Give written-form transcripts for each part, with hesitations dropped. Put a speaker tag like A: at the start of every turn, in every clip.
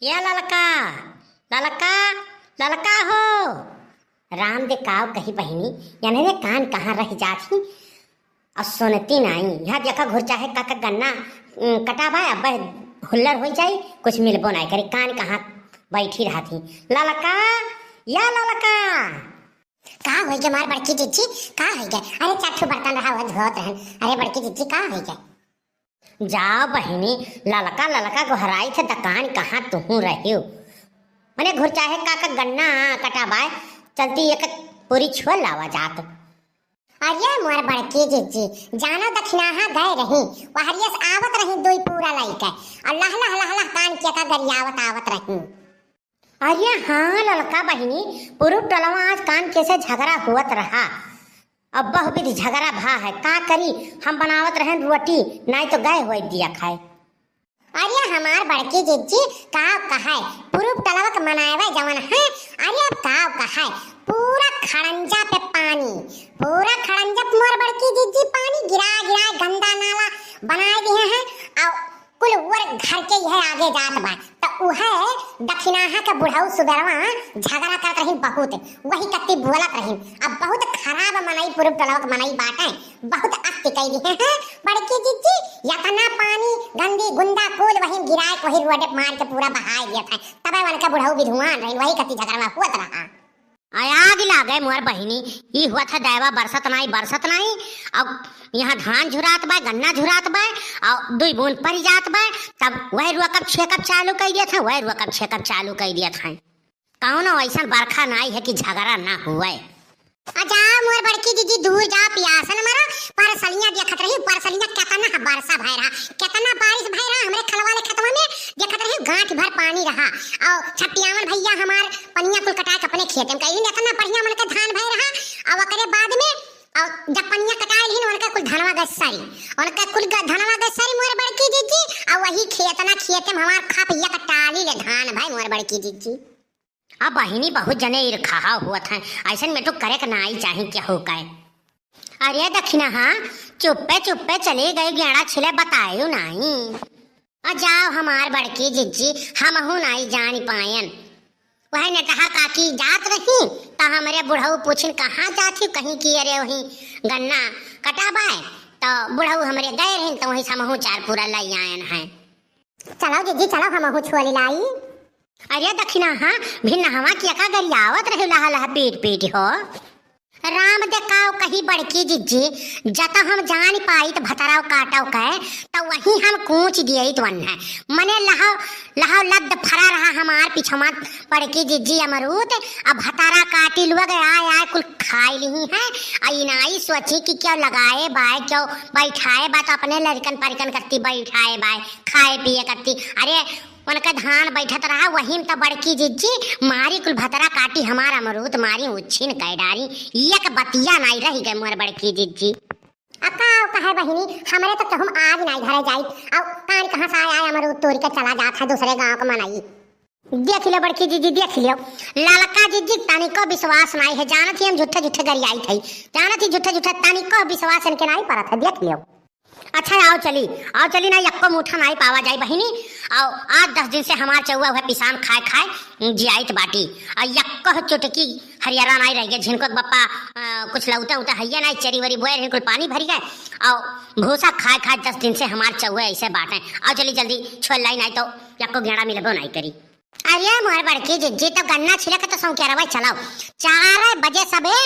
A: या ललका ललका ललका हो। राम दे काव कही बहिनी यानी रे कान कहाँ रह जाती और सुनती नहीं। यहाँ देखा घुर चाहे काका गन्ना कटाबा अब हुल्लर हो जाई कुछ मिलबो नहीं करे। कान कहाँ बैठी रहती ललका या ललका
B: का हो गए मार बड़की जीजी का हो गए। अरे चाटू बर्तन रहा हुआ धोत रहन। अरे बड़की जीजी का हो गए।
A: जाओ बहिनी ललका ललका गोहराई थे दुकान कहाँ तुहू रही हो। मैंने घुर चाहे काका गन्ना कटाबाए चलती एक पूरी छोल लावा जात।
B: अरे मोर बड़की जीजी जानो दक्षिणाहा गए रही वहरिया से आवत रही दुई पूरा लइका और लह लह लह लह कान के का गरियावत आवत रही।
A: अरे हाँ ललका बहिनी पुरुष टलवा आज कान कैसे झगड़ा हुआ रहा। अब बहुविध झगड़ा भा है का करी। हम बनावत रहे रोटी नहीं तो गए हुए दिया खाए।
B: अरे हमार बड़की जीजी काव कहाय पुरुष टलवा के मनावे जवन है। अरे अब काव कहाय पूरा खड़ंजा पे पानी पूरा खड़ंजा मोर बड़की जीजी पानी गिरा गिरा गंदा नाला बनाए दिए हैं और कुल वर घर के यह आगे जात बा तो उहे दक्षिणाहा के बुढ़ाऊ सुबेरवा झगड़ा करत रही बहुत वही कत्ती बोलत रही। अब बहुत खराब मनाई पूर्व टलवा के मनाई बाटे बहुत अति कह दी है बड़की जीजी यतना पानी गंदी गुंदा कुल वही गिराए वही रोड मार के पूरा बहाए दिया था तबे वन का बुढ़ाऊ विधुआन रही वही कत्ती झगड़ा हुआ रहा।
A: आग लागे मोर बहिनी ई हुआ था देवा बरसत नहीं अब यहाँ धान झुरात बा गन्ना झुरात बा और दुई बूंद पड़ जात बा तब वह रुआ कब छेकअप चालू कर दिया था वह रुआ कब छेकअप चालू कर दिया था। कौन ऐसा बरखा नहीं है कि झगड़ा ना हुआ।
B: जा मोर बड़की दीदी दूर जा पियासन मरा परसलियां देखत रही परसलियां कितना बरसा भय रहा कितना बारिश भय रहा हमरे खलवाले खतवा में देखत रही गांठ भर पानी रहा और छटियावन भैया हमार पनिया कुल कटा के अपने खेत में कहीं इतना बढ़िया मन के धान भय रहा और ओकरे बाद में और जब पनिया कटाई ही उनका कुल धनवा गसारी उनका कुल धनवा गसारी मोर बड़की दीदी और वही खेत में हमार खपिया कटाली ले धान भाई मोर बड़की दीदी।
A: अब बहिनी बहुत जने ईर्खा हुआ था ऐसा में तो करे का नहीं चाहे क्या हो गए। अरे दक्षिणा हाँ चुप्पे चले गए गेड़ा छिले बतायो नहीं। जाओ हमार बड़की जिज्जी हम हूँ नहीं जान पायन वह ने कहा काकी जात रही तो हमारे बुढ़ऊ पूछन कहाँ जाती कहीं की अरे वही गन्ना कटाबाए तो बुढ़ऊ हमारे गए रही तो वही समूह चार पूरा लाई आयन है।
B: चलो जिज्जी चलो हम छोली लाई।
A: अरे दक्षिणा हाँ भिन्न हवा किया का गरियावत रहे लहा लहा पीट हो। राम दे काव कही बड़की जिज्जी जता हम जान पाई तो भतराव काटाव कहे तो वही हम कूच दिए तो है मने लहाव लद फरा रहा हमार पिछमा बड़की जिज्जी अमरूद अब भतारा काटी लुआ गए आय कुल खाई ली है आई नाई सोची कि क्यों लगाए बाय क्यों बैठाए बा तो अपने लड़कन परिकन करती बैठाए बाय खाए पिए करती। अरे उनका धान बैठत रहा वही तो बड़की जिज्जी मारी कुल भतरा काटी हमारा अमरूद मारी उछिन कह डारी एक बतिया नहीं रही गए मोर बड़की जिज्जी।
B: अकाव कहे बहिनी हमरे तो हम आज नहीं घरे जाई और कान कहां से आया अमरूद तोड़ के चला जात है दूसरे गांव को मनाई।
A: देख लो बड़की जिज्जी देख लियो ललका जिज्जी तानी को विश्वास नहीं है जानत ही हम झूठे गरियाई थी जानत ही झूठे तानी को विश्वास इनके नहीं पड़ा था देख लियो। अच्छा आओ चली ना यक्को मुठा नहीं पावा जाए बहिनी और 8-10 दिन से हमार चौवा हुआ पिसान खाए जियाइत बाटी और यक्को चुटकी हरियारा नहीं रह गए झिनको बप्पा कुछ लौता हैया नहीं चरी वरी बोए रहे कुल पानी भरी गए और भूसा खाए 10 दिन से हमार चौवा ऐसे बाटे। आओ चली जल्दी छोल लाई नहीं तो यक्को गेड़ा मिलबो नहीं करी।
B: अरे मोर बड़की जिज्जी तो गन्ना छिलक तो सौ क्या रवा चलाओ 4 बजे सबे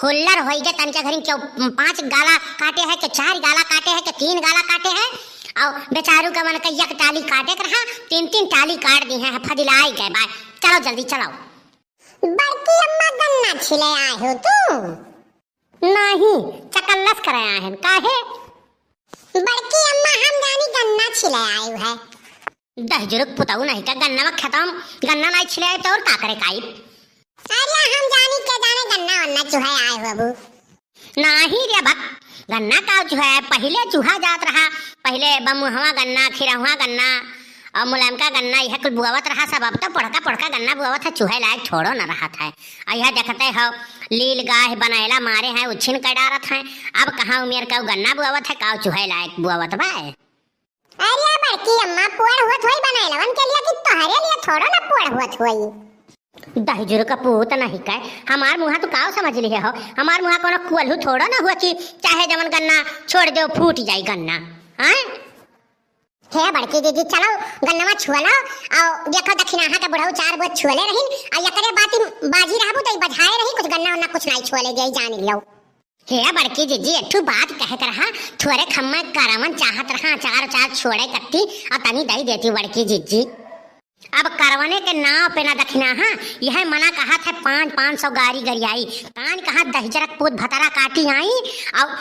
B: हुल्लर हो गए तन के घरी क्यों 5 गाला काटे है कि 4 गाला काटे है कि 3 गाला काटे है और बेचारू का मन कैया टाली काटे कर रहा 3 टाली काट दी है फदिलाई गए बाय चलो जल्दी चलाओ। बड़की अम्मा गन्ना छिले आए हो तू
A: नहीं चकल्लस करे आए हैं काहे।
B: बड़की अम्मा हम जानी गन्ना छिले आए है
A: 10 जुरुक पुताऊ नहीं का गन्ना में खत्म गन्ना नहीं छिले तो और का करे काई।
B: अरे हम जानी के जाने गन्ना वन्ना चूहा आए हो बाबू
A: नहीं रे भक गन्ना का चूहा पहले चूहा जात रहा पहले बमुहवा गन्ना खिरहुआ गन्ना और मुलायम का गन्ना यह कुल बुआवत रहा सब अब तो पड़का गन्ना बुआवत है चूहे लायक छोड़ो न रहा था। यह देखते हो लील गाय बनैला मारे हैं उछिन कर डारत है अब कहाँ उमेर का गन्ना बुआवत है का चूहे लायक बुआवत बा।
B: अरे बड़की अम्मा पोड़ हुआ थोड़ी बनाए लवन के लिए कि तोहरे लिए थोड़ा ना पोड़ हुआ थोड़ी।
A: दहिजुर का पूत नहीं कह हमार मुहा तो काव समझ लिए हो। हमार मुहा कोनो कुलहू थोड़ा ना हुआ कि चाहे जवन गन्ना छोड़ दो फूट जाई गन्ना। हैं
B: हे बड़की दीदी चलो गन्नवा छुआ लो और देखो दक्षिणाहा के बुढ़ऊ 4 बोझ छुअले रहिन आ एकरे बाती बाजी रहबू त बजाए रही कुछ गन्ना वन्ना कुछ नहीं छुअले जाई जान लो।
A: हे बड़की जीजी एक बात कहत रहा थोड़े खम्मा करावन चाहत रहा चार छोड़े कट्टी और तनी दई देती बड़की जीजी। अब करवने के नाव पे ना दखिना हाँ यह मना कहा था 500 गाड़ी गरियाई कान कहा दहिजरक पूत भतरा काटी आई और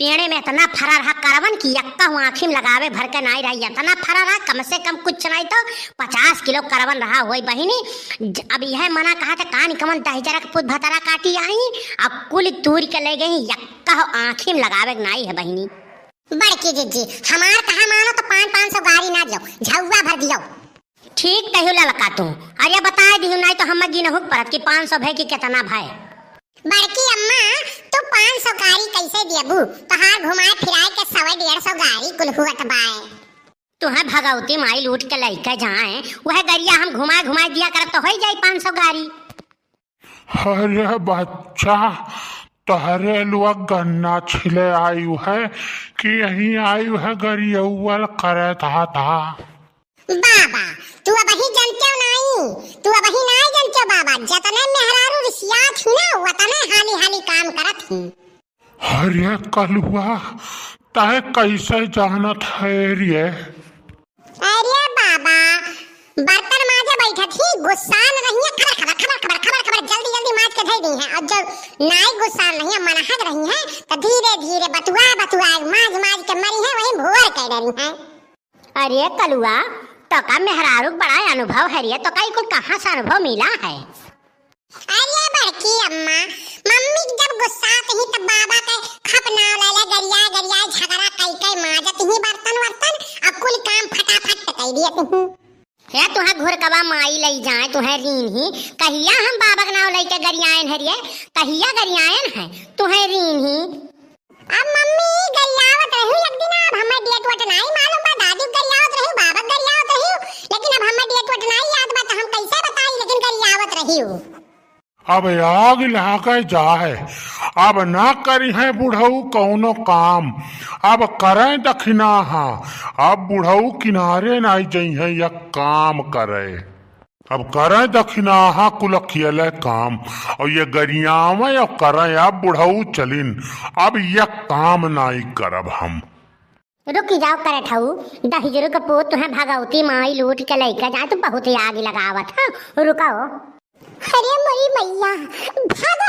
A: पेड़े में इतना फरा रहा करवन की यक्का आँखी में लगावे भर के नहीं रही इतना फरा रहा कम से कम कुछ नहीं तो 50 किलो करवन रहा हुई बहिनी। अब यह मना कहा था कान कमन दहिजरक पूत भतरा काटी आई अब कुल दूर के ले गई यक्का आँखी में लगावे नहीं है बहिनी।
B: बड़की जीजी हमार कहा मानो तो 500 गाड़ी ना दियो झौवा भर दियो।
A: ठीक तही ललका तू अरे बताए दी नहीं तो हम गिनहु परत कि 500 भय की कितना भय।
B: बड़की अम्मा तू 500 गाड़ी कैसे देबू तहार घुमाए फिराए के 150 गाड़ी कुल हुआ बाय।
A: तुहे भगवती माई लूट के लइके जाए वह गरिया हम घुमाए दिया करब तो हो जाई 500 गाड़ी।
C: अरे बच्चा तहरे लुआ गन्ना छिले आयु है कि यही आयु है गरियौल करे था।
B: बाबा तू अब ही जानते हो नहीं तू अब ही नहीं जानते हो बाबा जतने मेहरारू रिसिया थी ना वतने हाली हाली काम करत थी।
C: अरे कलुआ तहे कैसे जानत है रे।
B: अरे बाबा बर्तन माजे बैठे थी गुस्सा न रही है खबर जल्दी माज के धई दी है और जब नाई गुस्सा नहीं है मनहद रही है तो धीरे धीरे बतुआ माज के मरी है वही भोर कह रही है।
A: अरे कलुआ तो का मेहरारू बड़ा अनुभव है रे तो कई कुल कहाँ से अनुभव मिला है।
B: अरे बड़की अम्मा मम्मी जब गुस्सा ही तब बाबा के खप नाव ले गरिया झगड़ा कई माजत ही बर्तन अब कुल काम फटाफट कई दिए तू।
A: हे तुहे घुर कबा माई लई जाए तुहे रीन ही कहिया हम बाबा के नाव लई के गरियायन है रे कहिया गरियायन है तुहे रीन ही।
B: अब मम्मी गरियावत रही एक दिन अब हमें डेट वट नहीं मालूम बा दादी गरियावत रही बाबा गरियावत रही लेकिन अब हमें डेट वट नहीं याद बा तो हम कैसे बताई लेकिन गरियावत रही हूं।
C: अब आग लागे जाए अब ना करी है बुढ़ऊ कौनो काम अब करे दखिना हाँ अब बुढ़ऊ किनारे नहीं जाइ है या काम करे अब करे दखिना हाँ कुल अखियले काम और ये गरियावे और करे अब बुढ़ऊ चलिन अब ये काम नहीं करब हम।
A: रुक जाओ करे ठाऊ दहिजरू का पूत तुहे भगवती माई लूट के लइका जाए तो बहुत ही आग लगावत हाँ रुकाओ।
B: अरे मरी मैया भाग